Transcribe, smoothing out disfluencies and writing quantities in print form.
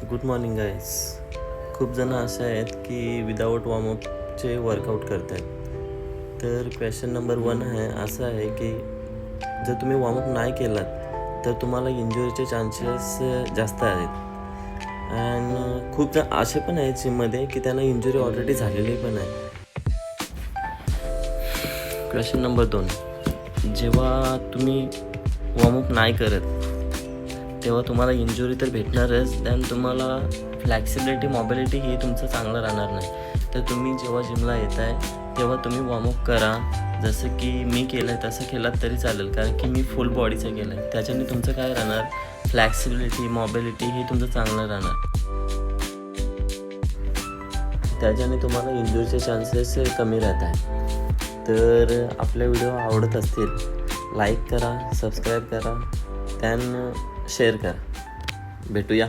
Good morning guys. खूप जण असे आहेत की विदाऊट वॉर्मअपचे वर्कआउट करत आहेत. तर क्वेश्चन नंबर 1 आहे असं आहे की जर तुम्ही वॉर्मअप नाही केलात तर तुम्हाला इंजुरीचे चान्सेस जास्त आहेत. अँड खूप जण असे पण आहेत जिममध्ये की त्यांना इंजुरी ऑलरेडी झालेली पण आहे. क्वेश्चन नंबर 2, जेव्हा तुम्ही वॉर्मअप नाही करत तेव्हा तुम्हाला इंजुरी तर भेटणारच, देन तुम्हाला फ्लॅक्सिबिलिटी मॉबिलिटी ही तुमचं चांगलं राहणार नाही. तर तुम्ही जेव्हा जिमला येत आहे तेव्हा तुम्ही वॉर्मअप करा. जसं की मी केलं आहे तसं केलात तरी चालेल, कारण की मी फुल बॉडीचं केलं आहे. त्याच्याने तुमचं काय राहणार, फ्लॅक्सिबिलिटी मॉबिलिटी ही तुमचं चांगलं राहणार. त्याच्याने तुम्हाला इंजुरीचे चान्सेस कमी राहत आहे. तर आपले व्हिडिओ आवडत असतील लाईक करा, सबस्क्राईब करा, त्यान शेअर करा. भेटूया.